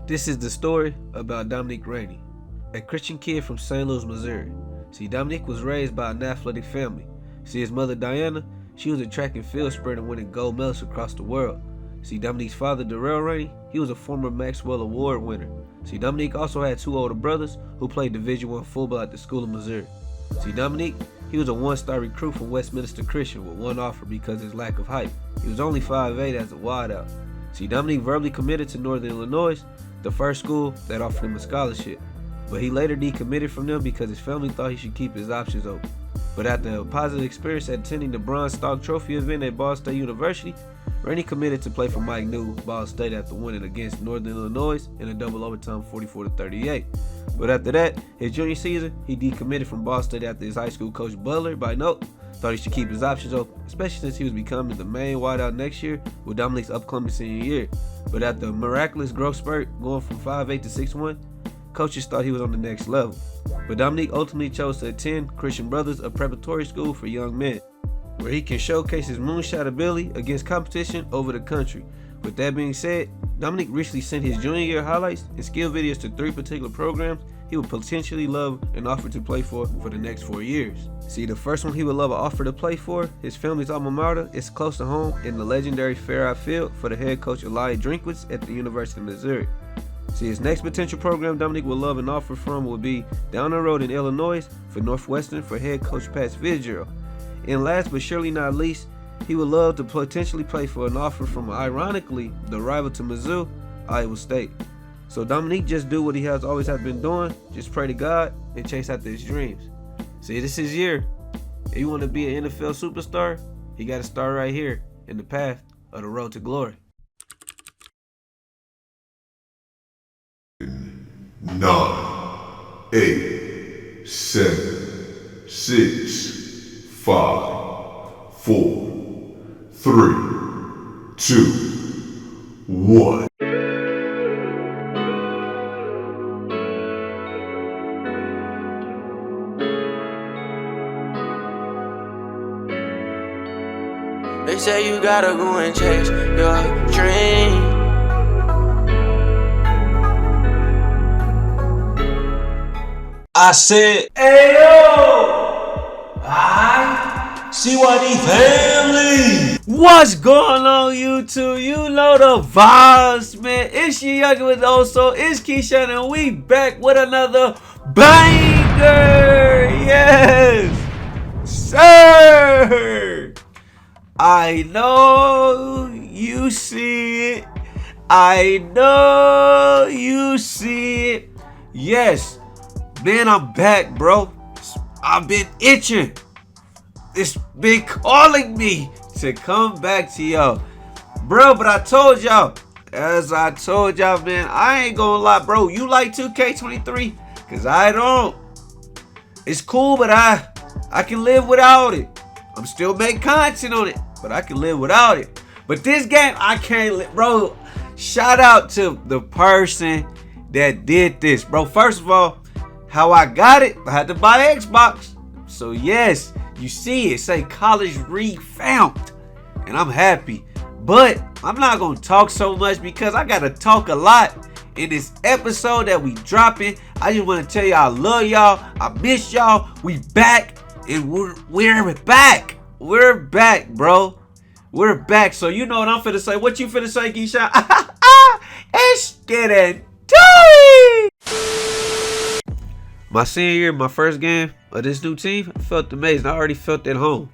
This is the story about Dominique Rainey, a Christian kid from St. Louis, Missouri. See, Dominique was raised by an athletic family. See, his mother Diana, she was a track and field sprinter winning gold medals across the world. See, Dominique's father Darrell Rainey, he was a former Maxwell Award winner. See, Dominique also had two older brothers who played Division I football at the School of Missouri. See, Dominique, he was a one-star recruit from Westminster Christian with one offer because of his lack of height. He was only 5'8" as a wideout. See, Dominique verbally committed to Northern Illinois, the first school that offered him a scholarship, but he later decommitted from them because his family thought he should keep his options open. But after a positive experience at attending the Bronze Stalk Trophy event at Ball State University, Rainey committed to play for Mike New, Ball State, after winning against Northern Illinois in a double overtime 44-38. But after that, his junior season, he decommitted from Ball State after his high school coach Butler, by note, thought he should keep his options open, especially since he was becoming the main wideout next year with Dominique's upcoming senior year. But after a miraculous growth spurt going from 5'8" to 6'1", coaches thought he was on the next level. But Dominique ultimately chose to attend Christian Brothers, a preparatory school for young men, where he can showcase his moonshot ability against competition over the country. With that being said, Dominique recently sent his junior year highlights and skill videos to 3 particular programs he would potentially love and offer to play for the next 4 years. See, the first one he would love an offer to play for, his family's alma mater, is close to home in the legendary Fair Eye Field for the head coach Eli Drinkwitz at the University of Missouri. See, his next potential program Dominique would love an offer from would be down the road in Illinois for Northwestern for head coach Pat Fitzgerald. And last but surely not least, he would love to potentially play for an offer from, ironically, the rival to Mizzou, Iowa State. So Dominique just do what he has always been doing, just pray to God and chase after his dreams. See, this is his year. If you want to be an NFL superstar, you got to start right here in the path of the road to glory. 9, 8, 7, 6, 5, 4, 3, 2, 1. They say you gotta go and chase your dream. I said, Ayo! I CYD family! What's going on, YouTube? You know the vibes, man. It's your youngin' with also, it's KeShawn, and we back with another banger! Yes! Sir! I know you see it. I know you see it. Yes. Man, I'm back, bro. I've been itching. It's been calling me to come back to y'all. Bro, but I told y'all, as I told y'all, man, I ain't gonna lie, bro. You like 2K23? Because I don't. It's cool, but I can live without it. I'm still making content on it, but I can live without it. But this game, I can't live, bro. Shout out to the person that did this, bro. First of all, how I got it, I had to buy Xbox. So yes, you see it say college revamped, and I'm happy. But I'm not gonna talk so much because I gotta talk a lot in this episode that we dropping. I just want to tell y'all I love y'all. I miss y'all. We back, and we're back. We're back, bro. We're back. So you know what I'm finna say. What you finna say, KeShawn? Let's get into it. My senior year, my first game of this new team, I felt amazing. I already felt at home.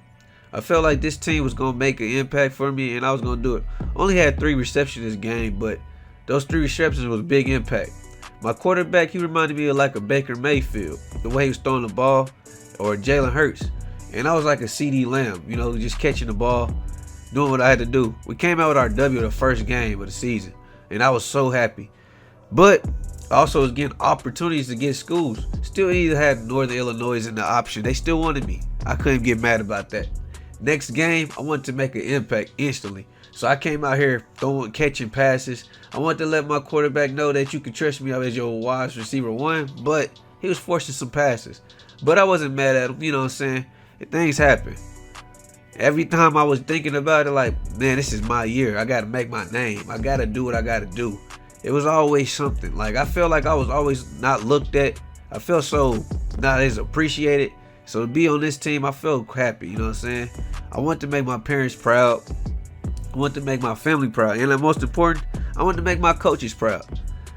I felt like this team was going to make an impact for me, and I was going to do it. Only had 3 receptions this game, but those 3 receptions was a big impact. My quarterback, he reminded me of like a Baker Mayfield, the way he was throwing the ball, or Jalen Hurts. And I was like a CD Lamb, you know, just catching the ball, doing what I had to do. We came out with our W the first game of the season, and I was so happy. But I also was getting opportunities against schools. Still either had Northern Illinois in the option. They still wanted me. I couldn't get mad about that. Next game, I wanted to make an impact instantly. So I came out here catching passes. I wanted to let my quarterback know that you can trust me as your wide receiver 1, but he was forcing some passes. But I wasn't mad at him, you know what I'm saying? Things happen. Every time I was thinking about it, like, man, this is my year. I got to make my name. I got to do what I got to do. It was always something. Like, I felt like I was always not looked at. I felt so not as appreciated. So to be on this team, I felt happy, you know what I'm saying? I want to make my parents proud. I want to make my family proud. And the most important, I want to make my coaches proud.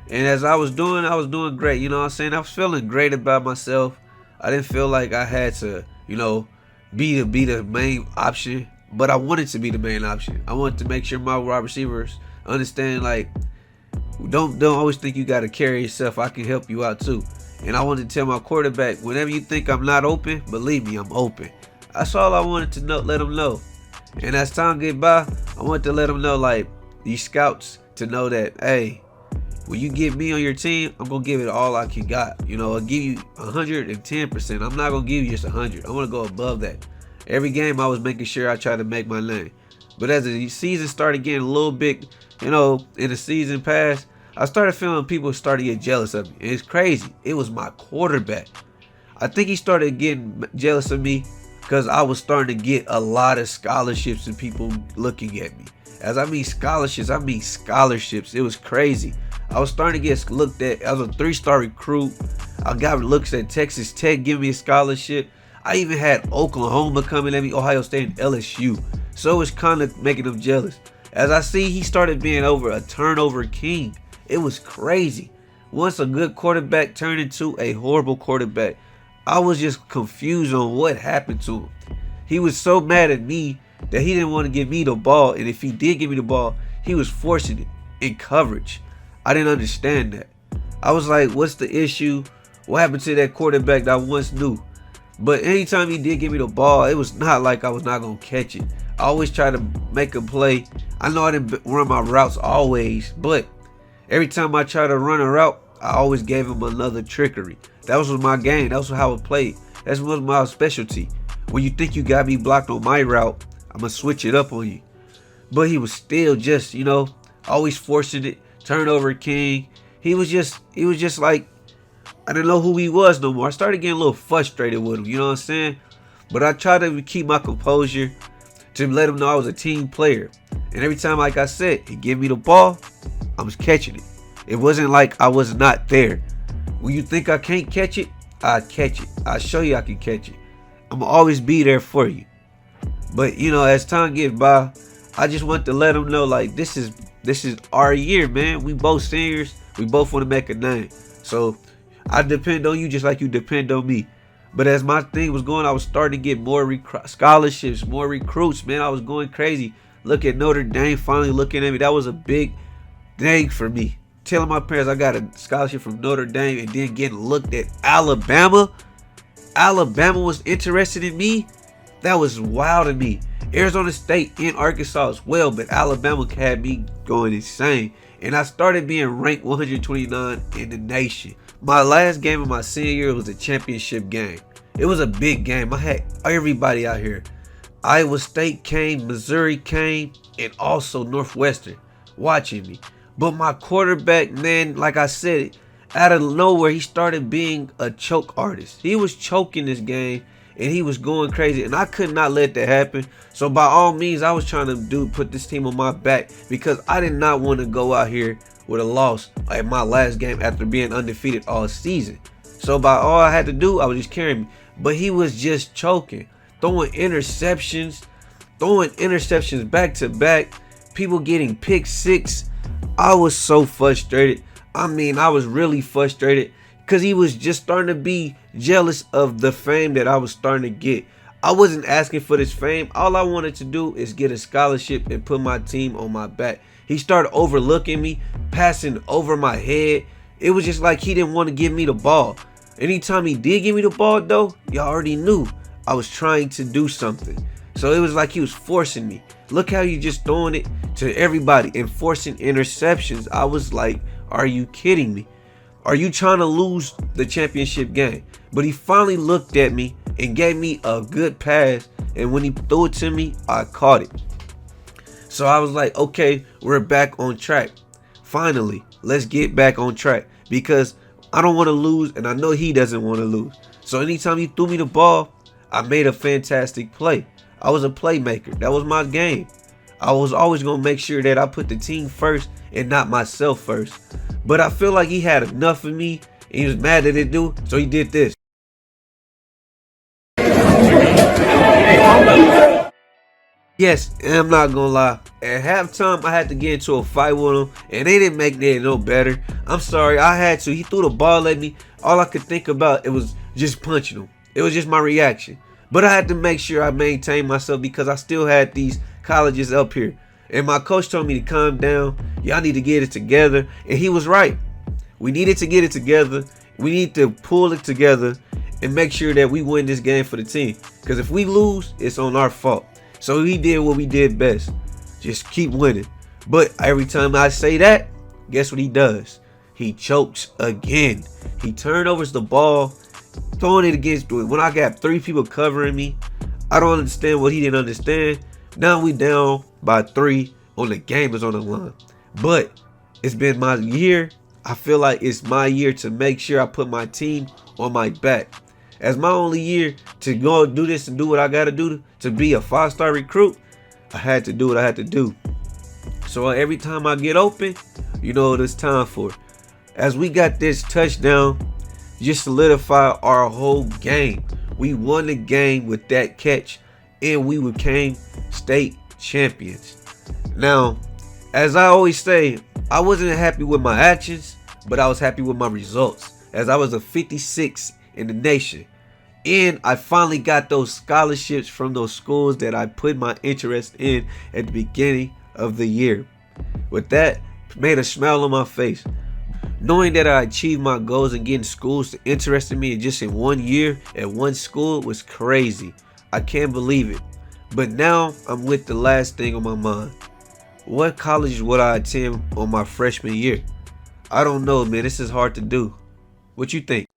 And as I was doing great, you know what I'm saying? I was feeling great about myself. I didn't feel like I had to, you know, be the main option, but I wanted to be the main option. I wanted to make sure my wide receivers understand, like, don't always think you got to carry yourself. I can help you out too. And I wanted to tell my quarterback, whenever you think I'm not open, believe me, I'm open. That's all I wanted to know, let them know. And as time get by, I wanted to let them know, like, these scouts, to know that, hey, when you get me on your team, I'm going to give it all I can got. You know, I'll give you 110%. I'm not going to give you just 100. I want to go above that. Every game I was making sure I tried to make my name. But as the season started getting a little bit, you know, in the season past, I started feeling people started to get jealous of me. And it's crazy. It was my quarterback. I think he started getting jealous of me because I was starting to get a lot of scholarships and people looking at me. As I mean scholarships, I mean scholarships. It was crazy. I was starting to get looked at. I was a 3-star recruit. I got looks at Texas Tech giving me a scholarship. I even had Oklahoma coming at me, Ohio State, and LSU. So it was kind of making them jealous. As I see, he started being over a turnover king. It was crazy. Once a good quarterback turned into a horrible quarterback, I was just confused on what happened to him. He was so mad at me that he didn't want to give me the ball. And if he did give me the ball, he was forcing it in coverage. I didn't understand that. I was like, what's the issue? What happened to that quarterback that I once knew? But anytime he did give me the ball, it was not like I was not going to catch it. I always try to make a play. I know I didn't run my routes always, but every time I try to run a route, I always gave him another trickery. That was my game. That was how I played. That was my specialty. When you think you got me blocked on my route, I'm going to switch it up on you. But he was still just, you know, always forcing it. Turnover king. He was just like, I didn't know who he was no more. I started getting a little frustrated with him, you know what I'm saying? But I tried to keep my composure to let him know I was a team player. And every time, like I said, he gave me the ball, I was catching it. It wasn't like I was not there. When you think I can't catch it, I catch it. I show you I can catch it. I'm gonna always be there for you. But you know, as time gets by, I just want to let him know, like, this is our year, man. We both seniors. We both want to make a name. So I depend on you just like you depend on me. But as my thing was going, I was starting to get more scholarships, more recruits, man. I was going crazy. Look at Notre Dame finally looking at me. That was a big thing for me. Telling my parents I got a scholarship from Notre Dame and then getting looked at Alabama. Alabama was interested in me. That was wild to me. Arizona State and Arkansas as well, but Alabama had me going insane. And I started being ranked 129 in the nation. My last game of my senior year was a championship game. It was a big game. I had everybody out here. Iowa State came, Missouri came, and also Northwestern watching me. But my quarterback, man, like I said, out of nowhere, he started being a choke artist. He was choking this game, and he was going crazy, and I could not let that happen. So by all means, I was trying to put this team on my back because I did not want to go out here with a loss at my last game after being undefeated all season. So by all I had to do, I was just carrying me. But he was just choking, throwing interceptions back to back, people getting pick six. I was so frustrated. I mean, I was really frustrated because he was just starting to be jealous of the fame that I was starting to get. I wasn't asking for this fame. All I wanted to do is get a scholarship and put my team on my back. He started overlooking me, passing over my head. It was just like he didn't want to give me the ball. Anytime he did give me the ball, though, y'all already knew I was trying to do something. So it was like he was forcing me. Look how you just throwing it to everybody and forcing interceptions. I was like, are you kidding me? Are you trying to lose the championship game? But he finally looked at me and gave me a good pass. And when he threw it to me, I caught it. So I was like, okay, we're back on track. Finally, let's get back on track because I don't want to lose and I know he doesn't want to lose. So anytime he threw me the ball, I made a fantastic play. I was a playmaker. That was my game. I was always going to make sure that I put the team first and not myself first. But I feel like he had enough of me and he was mad at it, dude, so he did this. Yes, and I'm not gonna lie. At halftime, I had to get into a fight with him, and they didn't make that no better. I'm sorry, I had to. He threw the ball at me. All I could think about, it was just punching him. It was just my reaction. But I had to make sure I maintained myself because I still had these colleges up here. And my coach told me to calm down. Y'all need to get it together. And he was right. We needed to get it together. We need to pull it together and make sure that we win this game for the team. Because if we lose, it's on our fault. So he did what we did best. Just keep winning. But every time I say that, guess what he does? He chokes again. He turnovers the ball, throwing it against it. When I got 3 people covering me, I don't understand what he didn't understand. Now we down by 3 on the game is on the line. But it's been my year. I feel like it's my year to make sure I put my team on my back. As my only year to go do this and do what I got to do to be a 5-star recruit, I had to do what I had to do. So every time I get open, you know what it's time for. As we got this touchdown, just solidify our whole game. We won the game with that catch, and we became state champions. Now, as I always say, I wasn't happy with my actions, but I was happy with my results, as I was a 56 in the nation. And I finally got those scholarships from those schools that I put my interest in at the beginning of the year. With that, made a smile on my face. Knowing that I achieved my goals and getting schools to interest in me just in 1 year at one school was crazy. I can't believe it. But now I'm with the last thing on my mind. What college would I attend on my freshman year? I don't know, man. This is hard to do. What you think?